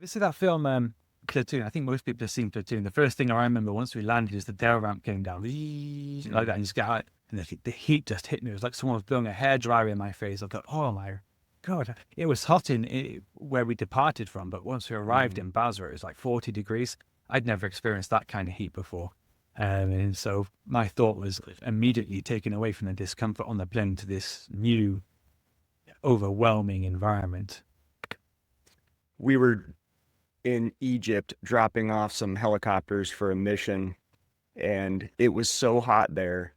This is that film, Platoon. I think most people have seen Platoon. The first thing I remember once we landed is the tail ramp came down like that, and you just get out, and the heat just hit me. It was like someone was blowing a hairdryer in my face. I thought, oh my God, it was hot where we departed from, but once we arrived Mhm. in Basra, it was like 40 degrees. I'd never experienced that kind of heat before. And so my thought was immediately taken away from the discomfort on the plane to this new, overwhelming environment. We were in Egypt dropping off some helicopters for a mission, and it was so hot there.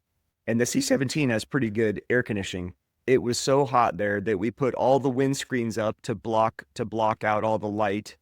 And the C-17 has pretty good air conditioning. It was so hot there that we put all the windscreens up to block out all the light,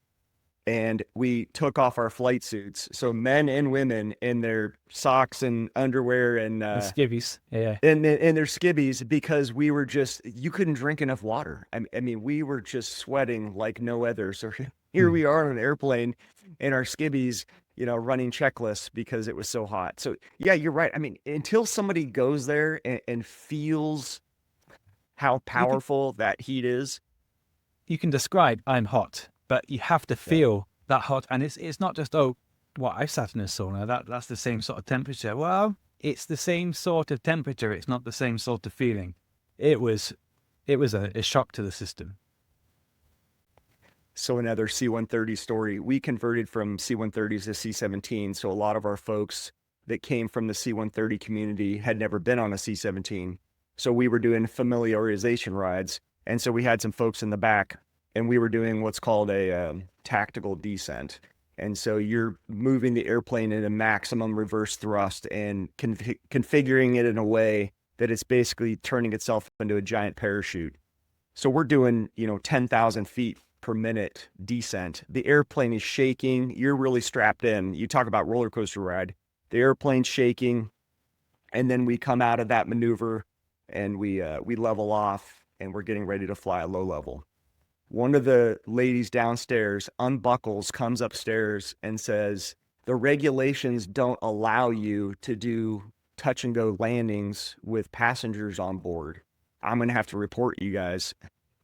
and we took off our flight suits. So men and women in their socks and underwear and And skivvies, yeah. and their skivvies, because we were just, you couldn't drink enough water. I mean, we were just sweating like no other. So here Hmm. we are on an airplane in our skivvies, running checklists because it was so hot. So yeah, you're right. I mean, until somebody goes there and feels how You can powerful that heat is. you can describe I'm hot, but you have to Yeah. feel that hot, and it's not just I sat in a sauna, that's the same sort of temperature. Well, it's the same sort of temperature. It's not the same sort of feeling. It was a shock to the system. So another C-130 story, we converted from C-130s to C-17. So a lot of our folks that came from the C-130 community had never been on a C-17. So we were doing familiarization rides. And so we had some folks in the back, and we were doing what's called a tactical descent. And so you're moving the airplane in a maximum reverse thrust and configuring it in a way that it's basically turning itself into a giant parachute. So we're doing, 10,000 feet per minute descent. The airplane is shaking. You're really strapped in. You talk about roller coaster ride. The airplane's shaking, and then we come out of that maneuver, and we level off, and we're getting ready to fly a low level. One of the ladies downstairs unbuckles, comes upstairs, and says, "The regulations don't allow you to do touch and go landings with passengers on board. I'm gonna have to report you guys."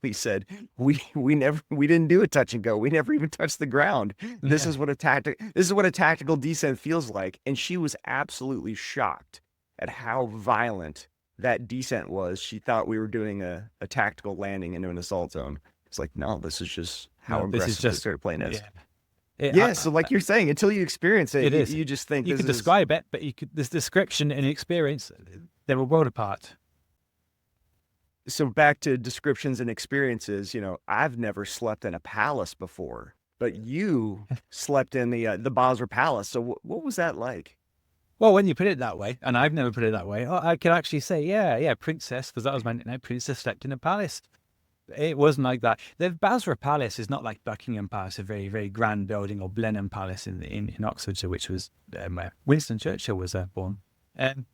We said, we didn't do a touch and go. We never even touched the ground. This Yeah. is what a tactical descent feels like. And she was absolutely shocked at how violent that descent was. She thought we were doing a tactical landing into an assault zone. It's like, no, this is just how No, this is aggressive this just airplane is. yeah. Yeah, so like you're saying, until you experience it, It you, is. you just think You this could is. describe it, but this description and experience, they're a world apart. So back to descriptions and experiences, I've never slept in a palace before, but you slept in the Basra Palace. So what was that like? Well, when you put it that way, and I've never put it that way, I can actually say, yeah, princess, because that was my nickname. Princess slept in a palace. It wasn't like that. The Basra Palace is not like Buckingham Palace, a very, very grand building, or Blenheim Palace in Oxfordshire, which was where Winston Churchill was born. Um,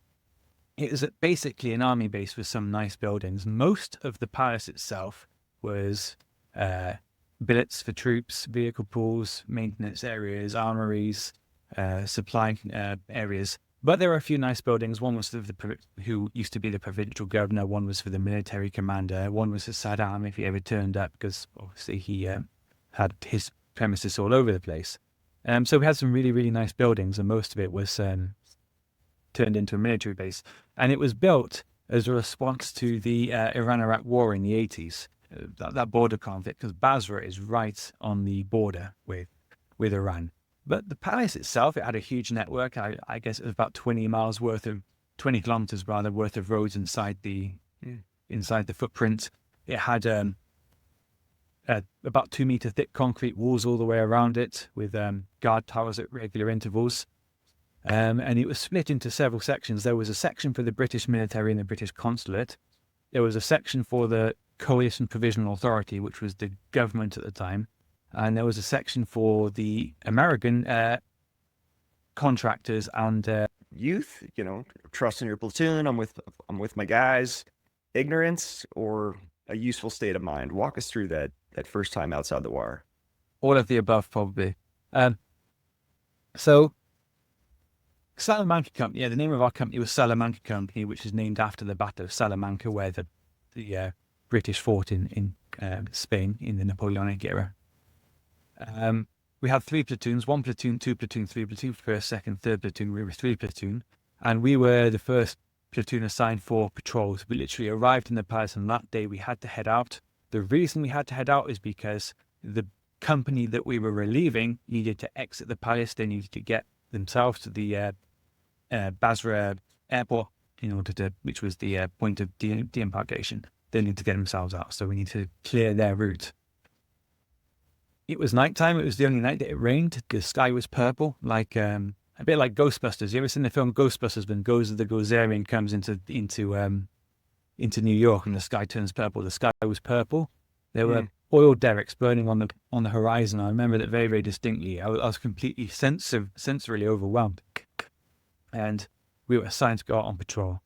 it was basically an army base with some nice buildings. Most of the palace itself was uh, billets for troops, vehicle pools, maintenance areas, armories, supply areas. But there were a few nice buildings. One was for who used to be the provincial governor. One was for the military commander. One was for Saddam if he ever turned up, because obviously he had his premises all over the place. So we had some really, really nice buildings, and most of it was turned into a military base. And it was built as a response to the Iran-Iraq war in the 80s, that border conflict, because Basra is right on the border with Iran. But the palace itself, it had a huge network. I guess it was about 20 kilometers rather, worth of roads inside the footprint. It had about 2 meter thick concrete walls all the way around it, with guard towers at regular intervals. And it was split into several sections. There was a section for the British military and the British consulate. There was a section for the Coalition Provisional Authority, which was the government at the time. And there was a section for the American contractors and Youth, trust in your platoon. I'm with my guys. Ignorance or a useful state of mind. Walk us through that first time outside the wire. all of the above, probably. Um, so Salamanca Company, yeah, the name of our company was Salamanca Company, which is named after the Battle of Salamanca, where the British fought in Spain in the Napoleonic era. We had three platoons: one platoon, two platoon, three platoon. First, second, third platoon. We were three platoon, and we were the first platoon assigned for patrols. We literally arrived in the palace, and that day we had to head out. The reason we had to head out is because the company that we were relieving needed to exit the palace. They needed to get themselves to the Basra airport which was the point of deembarkation. They need to get themselves out, so we need to clear their route. It was nighttime. It was the only night that it rained. The sky was purple, like a bit like Ghostbusters. You ever seen the film Ghostbusters when the Gozerian comes into New York and the sky turns purple? The sky was purple. There were oil derricks burning on the horizon. I remember that very, very distinctly. I was completely sensorily overwhelmed, and we were assigned to go out on patrol.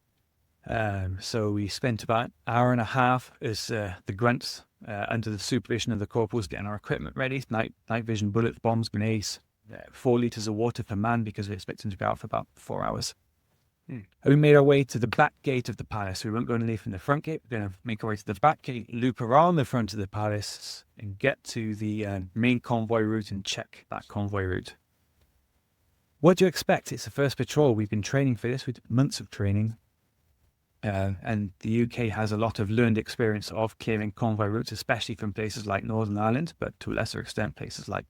So we spent about an hour and a half as the grunts, under the supervision of the corporals, getting our equipment ready: night vision, bullets, bombs, grenades, 4 liters of water per man, because we're expecting to be out for about 4 hours. And we made our way to the back gate of the palace. We weren't going to leave from the front gate. We're going to make our way to the back gate, loop around the front of the palace, and get to the main convoy route and check that convoy route. What do you expect? It's the first patrol. We've been training for this with months of training. And the UK has a lot of learned experience of clearing convoy routes, especially from places like Northern Ireland, but to a lesser extent places like